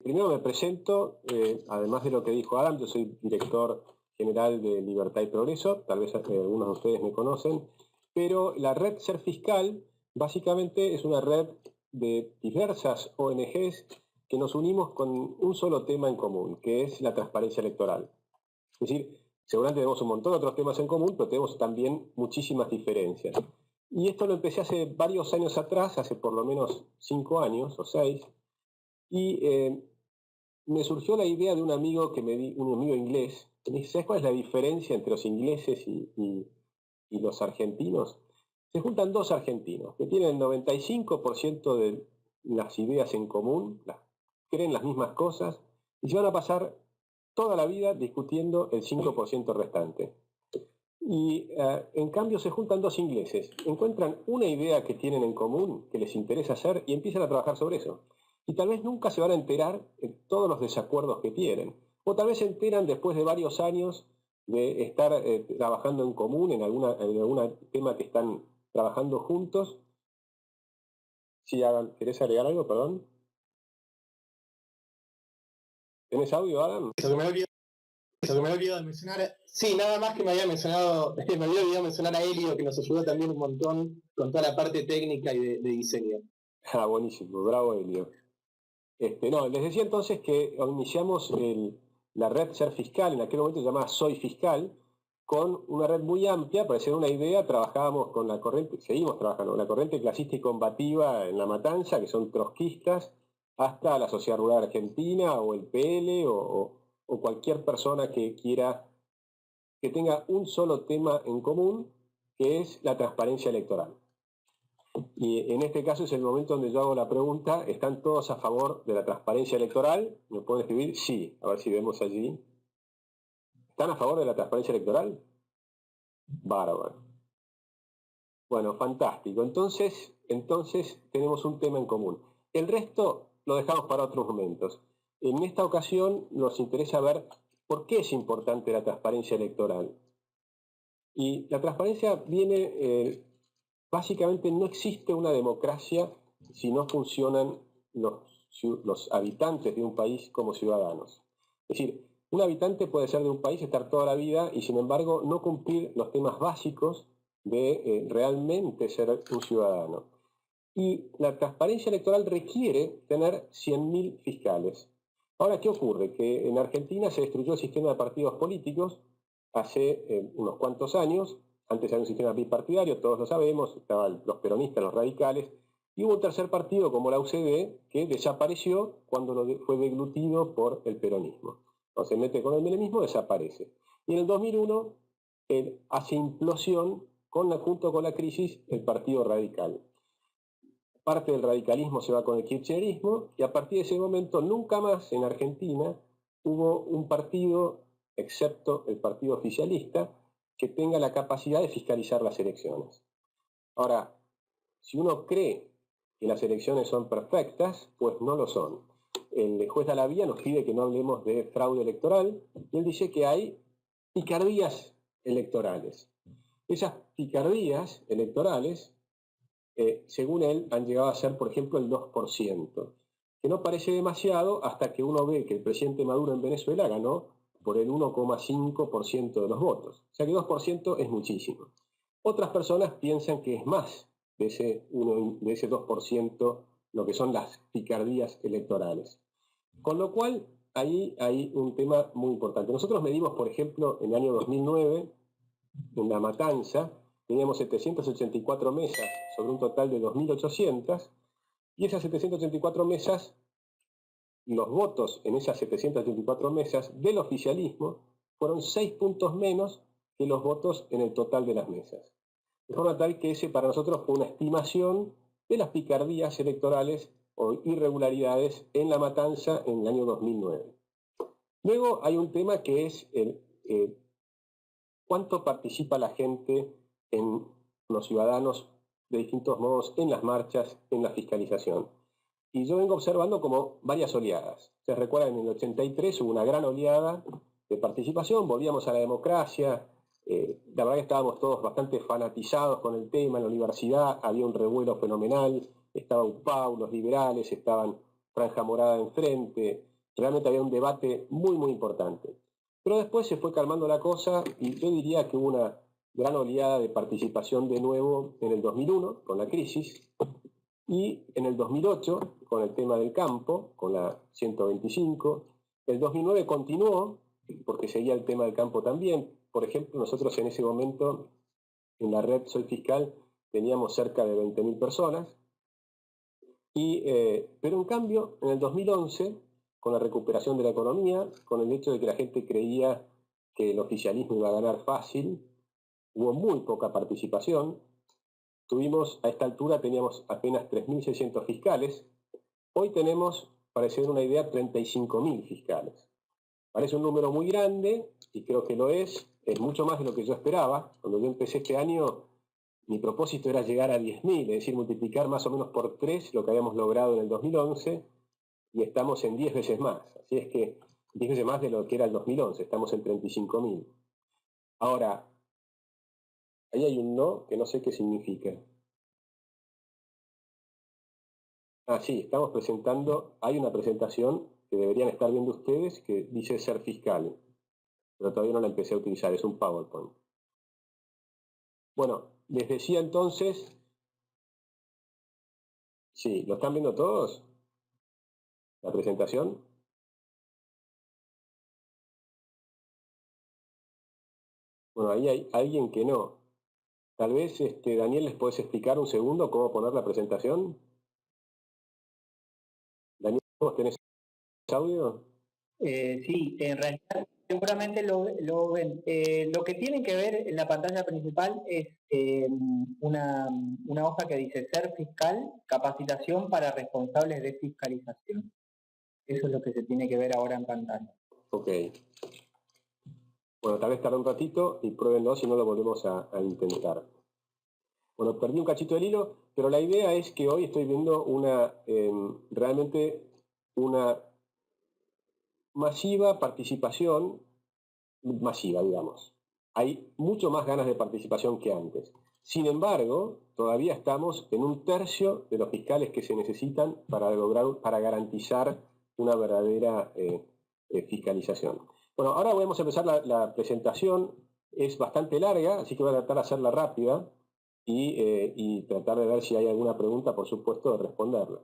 Primero me presento, además de lo que dijo Adam, yo soy director general de Libertad y Progreso, tal vez algunos de ustedes me conocen, pero la red Ser Fiscal básicamente es una red de diversas ONGs que nos unimos con un solo tema en común, que es la transparencia electoral. Es decir, seguramente tenemos un montón de otros temas en común, pero tenemos también muchísimas diferencias. Y esto lo empecé hace varios años atrás, hace por lo menos 5 años o 6, y me surgió la idea de un amigo un amigo inglés, que me dice, ¿sabes cuál es la diferencia entre los ingleses y los argentinos? Se juntan dos argentinos que tienen el 95% de las ideas en común, creen las mismas cosas, y se van a pasar toda la vida discutiendo el 5% restante. Y en cambio se juntan dos ingleses, encuentran una idea que tienen en común, que les interesa hacer, y empiezan a trabajar sobre eso. Y tal vez nunca se van a enterar de todos los desacuerdos que tienen. O tal vez se enteran después de varios años de estar trabajando en común en algún tema que están trabajando juntos. Sí, Adam, ¿querés agregar algo? Perdón. ¿Tenés audio, Adam? Eso que me había olvidado de mencionar. Sí, nada más que me había olvidado mencionar a Elio, que nos ayudó también un montón con toda la parte técnica y de diseño. Ah, buenísimo, bravo, Elio. No, les decía entonces que iniciamos la red Ser Fiscal, en aquel momento se llamaba Soy Fiscal, con una red muy amplia. Para hacer una idea, trabajábamos con seguimos trabajando con la corriente clasista y combativa en La Matanza, que son trotskistas, hasta la Sociedad Rural Argentina, o el PL, o cualquier persona que tenga un solo tema en común, que es la transparencia electoral. Y en este caso es el momento donde yo hago la pregunta, ¿están todos a favor de la transparencia electoral? ¿Me pueden escribir? Sí, a ver si vemos allí. ¿Están a favor de la transparencia electoral? Bárbaro. Bueno, fantástico. Entonces tenemos un tema en común. El resto lo dejamos para otros momentos. En esta ocasión nos interesa ver por qué es importante la transparencia electoral. Y la transparencia viene... Básicamente no existe una democracia si no funcionan los habitantes de un país como ciudadanos. Es decir, un habitante puede ser de un país, estar toda la vida y sin embargo no cumplir los temas básicos de realmente ser un ciudadano. Y la transparencia electoral requiere tener 100.000 fiscales. Ahora, ¿qué ocurre? Que en Argentina se destruyó el sistema de partidos políticos hace unos cuantos años. Antes era un sistema bipartidario, todos lo sabemos, estaban los peronistas, los radicales, y hubo un tercer partido como la UCD que desapareció cuando fue deglutido por el peronismo. Cuando se mete con el menemismo, desaparece. Y en el 2001 hace implosión junto con la crisis el Partido Radical. Parte del radicalismo se va con el kirchnerismo y a partir de ese momento nunca más en Argentina hubo un partido, excepto el partido oficialista, que tenga la capacidad de fiscalizar las elecciones. Ahora, si uno cree que las elecciones son perfectas, pues no lo son. El juez Dalavía nos pide que no hablemos de fraude electoral y él dice que hay picardías electorales. Esas picardías electorales, según él, han llegado a ser, por ejemplo, el 2%, que no parece demasiado hasta que uno ve que el presidente Maduro en Venezuela ganó por el 1,5% de los votos. O sea que 2% es muchísimo. Otras personas piensan que es más de ese 2% lo que son las picardías electorales. Con lo cual, ahí hay un tema muy importante. Nosotros medimos, por ejemplo, en el año 2009, en La Matanza, teníamos 784 mesas sobre un total de 2.800, y esas 784 mesas, los votos en esas 784 mesas del oficialismo fueron 6 puntos menos que los votos en el total de las mesas. De forma tal que ese para nosotros fue una estimación de las picardías electorales o irregularidades en La Matanza en el año 2009. Luego hay un tema que es cuánto participa la gente, los ciudadanos de distintos modos, en las marchas, en la fiscalización. Y yo vengo observando como varias oleadas. Se recuerdan, en el 83 hubo una gran oleada de participación, volvíamos a la democracia, la verdad que estábamos todos bastante fanatizados con el tema, en la universidad había un revuelo fenomenal, estaba UPAU, los liberales, estaban Franja Morada enfrente, realmente había un debate muy, muy importante. Pero después se fue calmando la cosa y yo diría que hubo una gran oleada de participación de nuevo en el 2001, con la crisis, y en el 2008, con el tema del campo, con la 125. El 2009 continuó, porque seguía el tema del campo también. Por ejemplo, nosotros en ese momento, en la red Soy Fiscal, teníamos cerca de 20.000 personas. Pero en cambio, en el 2011, con la recuperación de la economía, con el hecho de que la gente creía que el oficialismo iba a ganar fácil, hubo muy poca participación. A esta altura teníamos apenas 3.600 fiscales. Hoy tenemos, para hacer una idea, 35.000 fiscales. Parece un número muy grande, y creo que lo es mucho más de lo que yo esperaba. Cuando yo empecé este año, mi propósito era llegar a 10.000, es decir, multiplicar más o menos por 3 lo que habíamos logrado en el 2011, y estamos en 10 veces más. Así es que 10 veces más de lo que era el 2011, estamos en 35.000. Ahora, ahí hay un no que no sé qué significa. Sí, estamos presentando, hay una presentación que deberían estar viendo ustedes que dice Ser Fiscal, pero todavía no la empecé a utilizar, es un PowerPoint. Bueno, les decía entonces, sí, ¿lo están viendo todos? ¿La presentación? Bueno, ahí hay alguien que no. Tal vez, Daniel, ¿les puedes explicar un segundo cómo poner la presentación? Daniel, ¿vos tenés audio? Sí, en realidad seguramente lo ven. Lo que tienen que ver en la pantalla principal es una hoja que dice Ser Fiscal, capacitación para responsables de fiscalización. Eso es lo que se tiene que ver ahora en pantalla. Ok. Bueno, tal vez tarde un ratito y pruébenlo, si no lo volvemos a intentar. Bueno, perdí un cachito del hilo, pero la idea es que hoy estoy viendo realmente una masiva participación, masiva, digamos. Hay mucho más ganas de participación que antes. Sin embargo, todavía estamos en un tercio de los fiscales que se necesitan para garantizar una verdadera fiscalización. Bueno, ahora vamos a empezar la presentación. Es bastante larga, así que voy a tratar de hacerla rápida y tratar de ver si hay alguna pregunta, por supuesto, de responderla.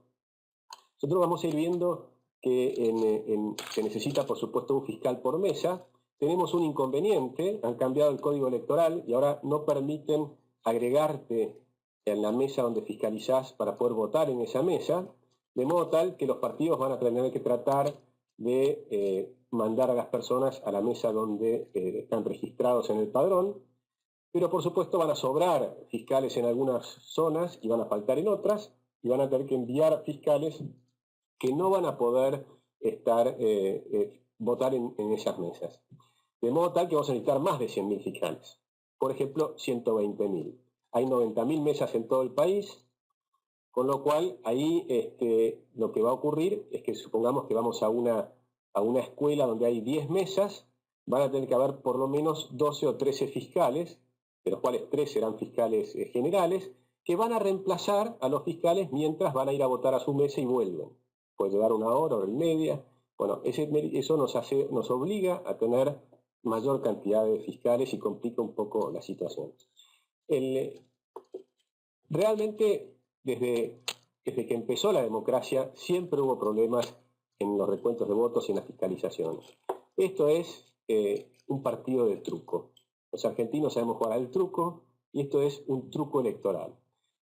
Nosotros vamos a ir viendo que se necesita, por supuesto, un fiscal por mesa. Tenemos un inconveniente, han cambiado el código electoral y ahora no permiten agregarte en la mesa donde fiscalizás para poder votar en esa mesa, de modo tal que los partidos van a tener que tratar de mandar a las personas a la mesa donde están registrados en el padrón, pero por supuesto van a sobrar fiscales en algunas zonas y van a faltar en otras, y van a tener que enviar fiscales que no van a poder votar en esas mesas. De modo tal que vamos a necesitar más de 100.000 fiscales. Por ejemplo, 120.000. Hay 90.000 mesas en todo el país, con lo cual ahí lo que va a ocurrir es que supongamos que vamos a una escuela donde hay 10 mesas, van a tener que haber por lo menos 12 o 13 fiscales, de los cuales 3 serán fiscales generales, que van a reemplazar a los fiscales mientras van a ir a votar a su mesa y vuelven. Puede llevar una hora y media. Bueno, eso nos obliga a tener mayor cantidad de fiscales y complica un poco la situación. Realmente, desde que empezó la democracia, siempre hubo problemas en los recuentos de votos y en la fiscalización. Esto es un partido de truco. Los argentinos sabemos jugar al truco y esto es un truco electoral.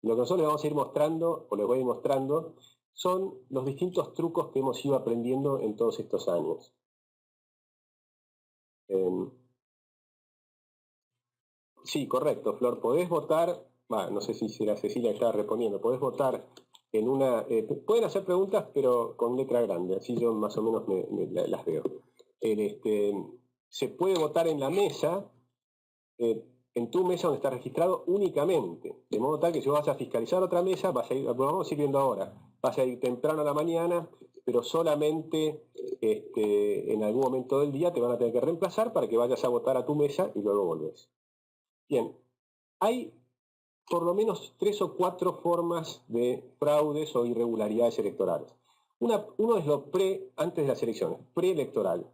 Lo que nosotros les vamos a ir mostrando, o les voy a ir mostrando, son los distintos trucos que hemos ido aprendiendo en todos estos años. Sí, correcto, Flor. Podés votar, no sé si será Cecilia que estaba respondiendo, podés votar en una... pueden hacer preguntas, pero con letra grande, así yo más o menos las veo. Se puede votar en la mesa, en tu mesa donde está registrado únicamente, de modo tal que si vas a fiscalizar otra mesa, vas a ir, lo vamos a ir viendo ahora, vas a ir temprano a la mañana, pero solamente en algún momento del día te van a tener que reemplazar para que vayas a votar a tu mesa y luego volvés. Bien, hay por lo menos 3 o 4 formas de fraudes o irregularidades electorales. Uno es lo antes de las elecciones, preelectoral.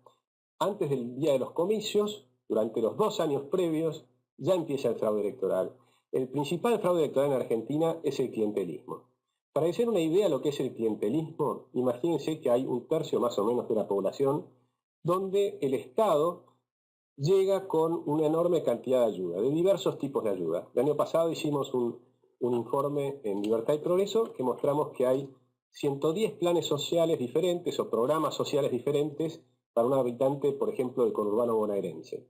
Antes del día de los comicios, durante los 2 años previos, ya empieza el fraude electoral. El principal fraude electoral en Argentina es el clientelismo. Para que se den una idea de lo que es el clientelismo, imagínense que hay 1/3 más o menos de la población donde el Estado llega con una enorme cantidad de ayuda, de diversos tipos de ayuda. El año pasado hicimos un informe en Libertad y Progreso que mostramos que hay 110 planes sociales diferentes o programas sociales diferentes para un habitante, por ejemplo, del conurbano bonaerense,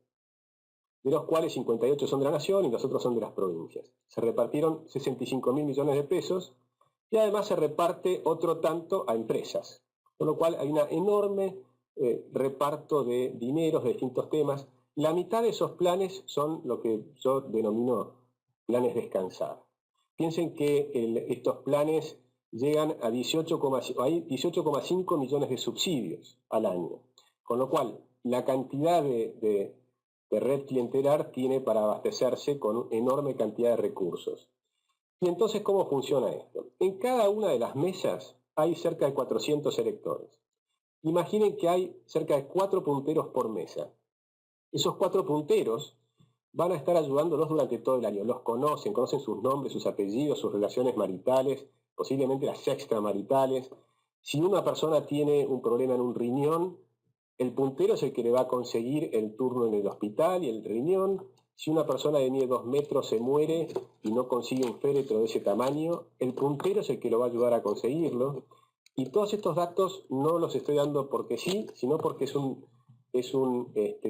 de los cuales 58 son de la nación y los otros son de las provincias. Se repartieron 65.000 millones de pesos y además se reparte otro tanto a empresas, con lo cual hay un enorme reparto de dineros de distintos temas. La mitad de esos planes son lo que yo denomino planes descansar. Piensen que estos planes llegan a 18,5 millones de subsidios al año, con lo cual la cantidad de red clientelar tiene para abastecerse con una enorme cantidad de recursos. Y entonces, ¿cómo funciona esto? En cada una de las mesas hay cerca de 400 electores. Imaginen que hay cerca de 4 punteros por mesa. Esos 4 punteros van a estar ayudándolos durante todo el año. Los conocen sus nombres, sus apellidos, sus relaciones maritales, posiblemente las extramaritales. Si una persona tiene un problema en un riñón, el puntero es el que le va a conseguir el turno en el hospital y el riñón. Si una persona de mide 2 metros se muere y no consigue un féretro de ese tamaño, el puntero es el que lo va a ayudar a conseguirlo. Y todos estos datos no los estoy dando porque sí, sino porque es un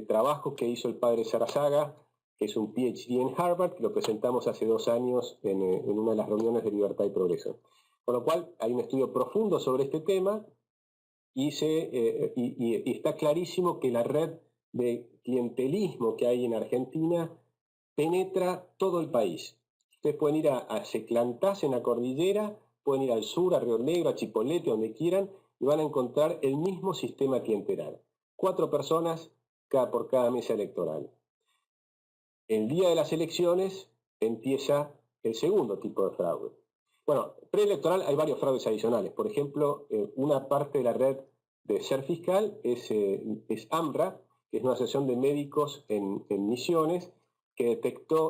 trabajo que hizo el padre Sarazaga, que es un PhD en Harvard, que lo presentamos hace 2 años en una de las reuniones de Libertad y Progreso. Con lo cual hay un estudio profundo sobre este tema y está clarísimo que la red de clientelismo que hay en Argentina penetra todo el país. Ustedes pueden ir a Seclantás en la cordillera, pueden ir al sur, a Río Negro, a Chipolete, donde quieran, y van a encontrar el mismo sistema clientelar. 4 personas por cada mesa electoral. El día de las elecciones empieza el segundo tipo de fraude. Bueno, preelectoral hay varios fraudes adicionales. Por ejemplo, una parte de la red de Ser Fiscal es AMRA, que es una asociación de médicos en Misiones, que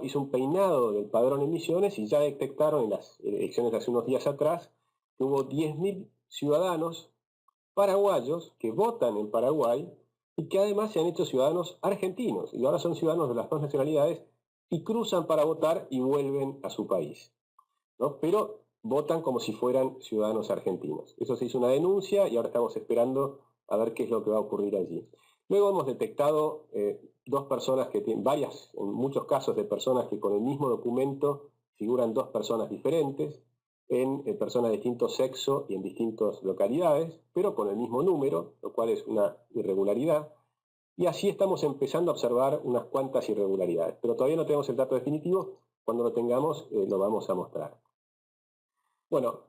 hizo un peinado del padrón en Misiones y ya detectaron en las elecciones de hace unos días atrás que hubo 10.000 ciudadanos paraguayos que votan en Paraguay y que además se han hecho ciudadanos argentinos y ahora son ciudadanos de las 2 nacionalidades y cruzan para votar y vuelven a su país, ¿no? Pero votan como si fueran ciudadanos argentinos. Eso se hizo una denuncia y ahora estamos esperando a ver qué es lo que va a ocurrir allí. Luego hemos detectado 2 personas que tienen en muchos casos de personas que con el mismo documento figuran 2 personas diferentes, en personas de distinto sexo y en distintas localidades, pero con el mismo número, lo cual es una irregularidad. Y así estamos empezando a observar unas cuantas irregularidades, pero todavía no tenemos el dato definitivo. Cuando lo tengamos, lo vamos a mostrar. Bueno,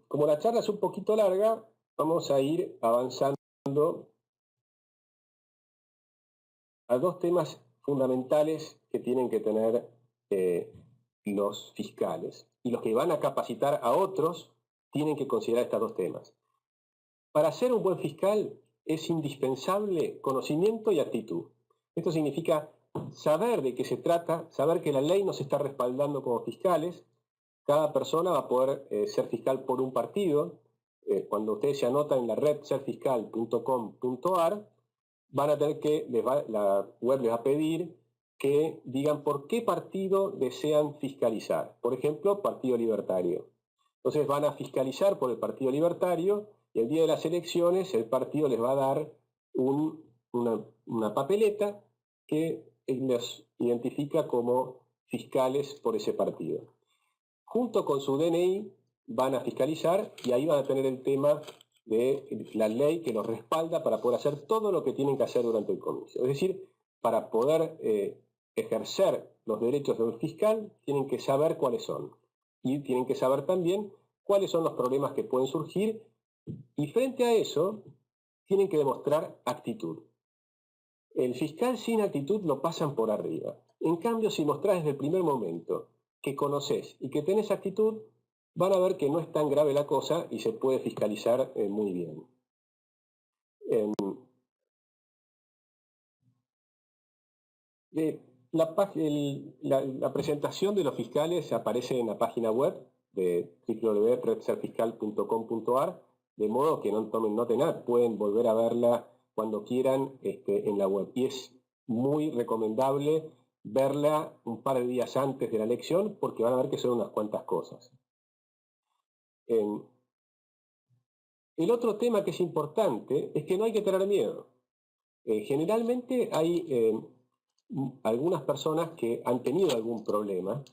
como la charla es un poquito larga, vamos a ir avanzando a 2 temas fundamentales que tienen que tener los fiscales. Y los que van a capacitar a otros tienen que considerar estos 2 temas. Para ser un buen fiscal es indispensable conocimiento y actitud. Esto significa saber de qué se trata, saber que la ley nos está respaldando como fiscales. Cada persona va a poder ser fiscal por un partido. Cuando ustedes se anotan en la red serfiscal.com.ar, van a tener que, la web les va a pedir que digan por qué partido desean fiscalizar. Por ejemplo, Partido Libertario. Entonces van a fiscalizar por el Partido Libertario y el día de las elecciones el partido les va a dar una papeleta que les identifica como fiscales por ese partido. Junto con su DNI van a fiscalizar y ahí van a tener el tema de la ley que los respalda para poder hacer todo lo que tienen que hacer durante el comicio. Es decir, para poder ejercer los derechos de un fiscal, tienen que saber cuáles son. Y tienen que saber también cuáles son los problemas que pueden surgir. Y frente a eso, tienen que demostrar actitud. El fiscal sin actitud lo pasan por arriba. En cambio, si mostrás desde el primer momento que conoces y que tenés actitud, van a ver que no es tan grave la cosa y se puede fiscalizar muy bien. La presentación de los fiscales aparece en la página web de www.redserfiscal.com.ar, de modo que no tomen nota de nada, pueden volver a verla cuando quieran en la web. Y es muy recomendable verla un par de días antes de la elección porque van a ver que son unas cuantas cosas. El otro tema que es importante es que no hay que tener miedo. Generalmente hay algunas personas que han tenido algún problema,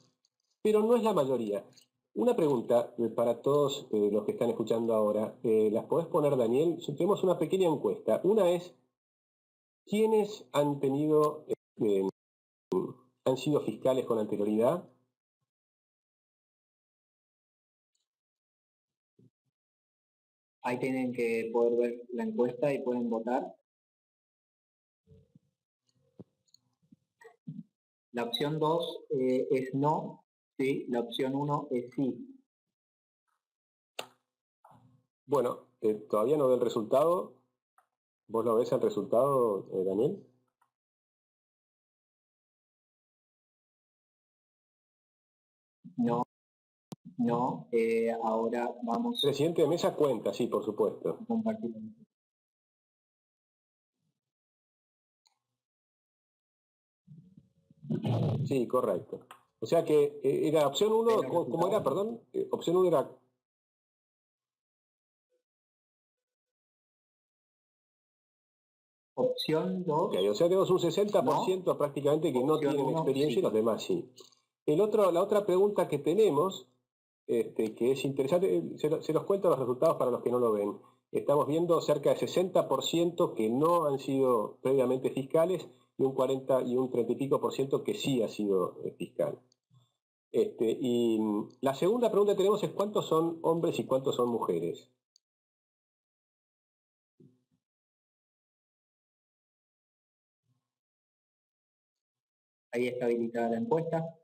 pero no es la mayoría. Una pregunta para todos los que están escuchando ahora, ¿las podés poner, Daniel? Tenemos una pequeña encuesta. Una es, ¿quiénes han tenido, han sido fiscales con anterioridad? Ahí tienen que poder ver la encuesta y pueden votar. La opción 2 es no, sí. La opción 1 es sí. Bueno, todavía no veo el resultado. ¿Vos lo ves el resultado, Daniel? No, no. Ahora vamos Presidente de mesa cuenta, sí, por supuesto. a compartir. Sí, correcto. O sea que era opción 1, ¿cómo era? Perdón. Opción 1 era... Opción 2. Okay, o sea, tenemos un 60% no. prácticamente que no tienen experiencia sí. y los demás sí. La otra pregunta que tenemos, que es interesante, se los cuento los resultados para los que no lo ven. Estamos viendo cerca de 60% que no han sido previamente fiscales y un 40 y un 30 y pico por ciento que sí ha sido fiscal. Y la segunda pregunta que tenemos es ¿cuántos son hombres y cuántos son mujeres? Ahí está habilitada la encuesta.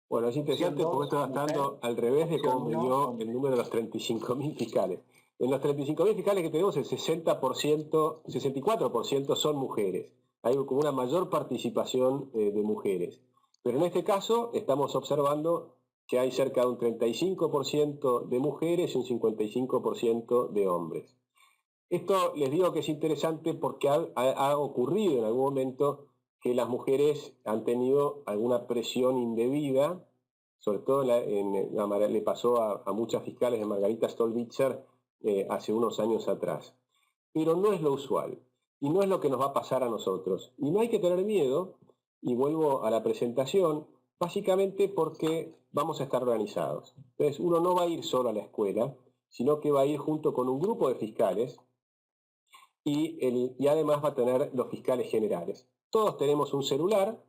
Bueno, es interesante porque esto está dando al revés de cómo me dio el número de los 35.000 fiscales. En los 35.000 fiscales que tenemos, el 60%, 64% son mujeres. Hay como una mayor participación de mujeres. Pero en este caso estamos observando que hay cerca de un 35% de mujeres y un 55% de hombres. Esto les digo que es interesante porque ha ocurrido en algún momento que las mujeres han tenido alguna presión indebida, sobre todo le pasó a muchas fiscales de Margarita Stolbizer hace unos años atrás. Pero no es lo usual y no es lo que nos va a pasar a nosotros. Y no hay que tener miedo, y vuelvo a la presentación, básicamente porque vamos a estar organizados. Entonces uno no va a ir solo a la escuela, sino que va a ir junto con un grupo de fiscales y además va a tener los fiscales generales. Todos tenemos un celular,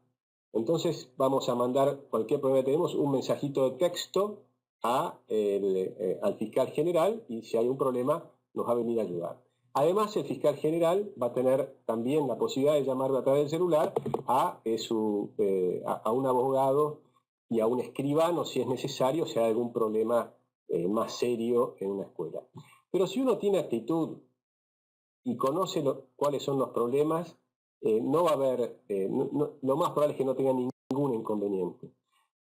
entonces vamos a mandar cualquier problema que tenemos, un mensajito de texto al fiscal general y si hay un problema nos va a venir a ayudar. Además, el fiscal general va a tener también la posibilidad de llamar a través del celular a un abogado y a un escribano si es necesario, si hay algún problema más serio en una escuela. Pero si uno tiene actitud y conoce cuáles son los problemas, no va a haber, lo más probable es que no tenga ningún inconveniente.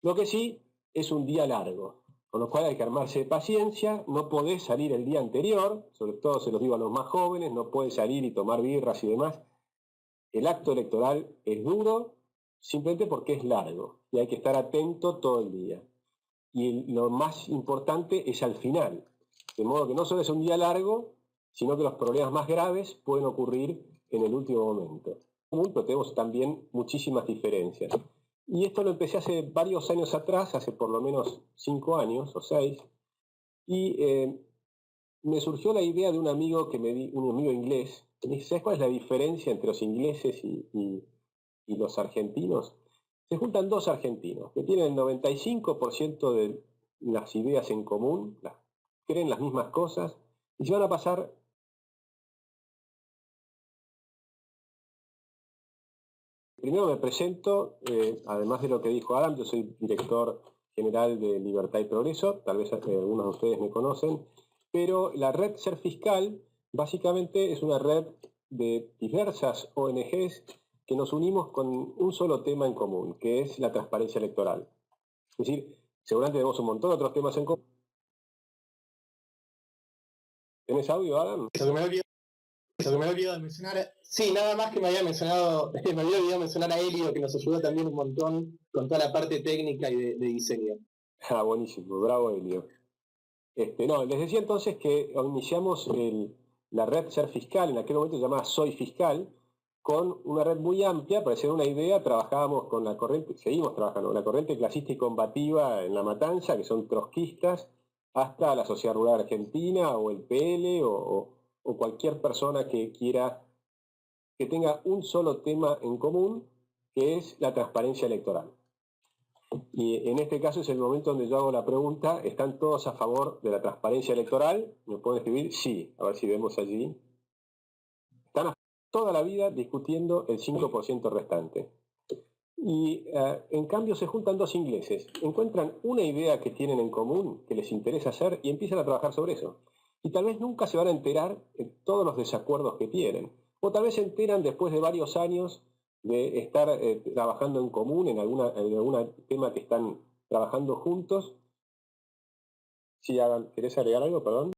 Lo que sí es un día largo, con lo cual hay que armarse de paciencia, no podés salir el día anterior, sobre todo se los digo a los más jóvenes, no podés salir y tomar birras y demás. El acto electoral es duro simplemente porque es largo y hay que estar atento todo el día. Y lo más importante es al final, de modo que no solo es un día largo, sino que los problemas más graves pueden ocurrir en el último momento. Pero tenemos también muchísimas diferencias. Y esto lo empecé hace varios años atrás, hace por lo menos 5 años o 6, y me surgió la idea de un amigo un amigo inglés, que me dice, ¿sabes cuál es la diferencia entre los ingleses y los argentinos? Se juntan dos argentinos que tienen el 95% de las ideas en común, creen las mismas cosas, y se van a pasar Primero me presento, además de lo que dijo Adam, yo soy director general de Libertad y Progreso, tal vez algunos de ustedes me conocen, pero la red Ser Fiscal básicamente es una red de diversas ONGs que nos unimos con un solo tema en común, que es la transparencia electoral. Es decir, seguramente tenemos un montón de otros temas en común. ¿Tenés audio, Adam? Eso que me había olvidado de mencionar. Sí, nada más que me había mencionado, me había olvidado mencionar a Elio, que nos ayudó también un montón con toda la parte técnica y de diseño. Ah, buenísimo, bravo, Elio. No, les decía entonces que iniciamos la red Ser Fiscal, en aquel momento se llamaba Soy Fiscal, con una red muy amplia. Para hacer una idea, trabajábamos con la corriente, seguimos trabajando con la corriente clasista y combativa en La Matanza, que son trotskistas, hasta la Sociedad Rural Argentina, o el PL, o cualquier persona que quiera, que tenga un solo tema en común, que es la transparencia electoral. Y en este caso es el momento donde yo hago la pregunta: ¿están todos a favor de la transparencia electoral? ¿Me pueden escribir? Sí, a ver si vemos allí. Están toda la vida discutiendo el 5% restante. Y en cambio se juntan dos ingleses, encuentran una idea que tienen en común, que les interesa hacer, y empiezan a trabajar sobre eso. Y tal vez nunca se van a enterar de todos los desacuerdos que tienen. O tal vez se enteran después de varios años de estar trabajando en común en algún tema que están trabajando juntos. Si ¿querés agregar algo? Perdón.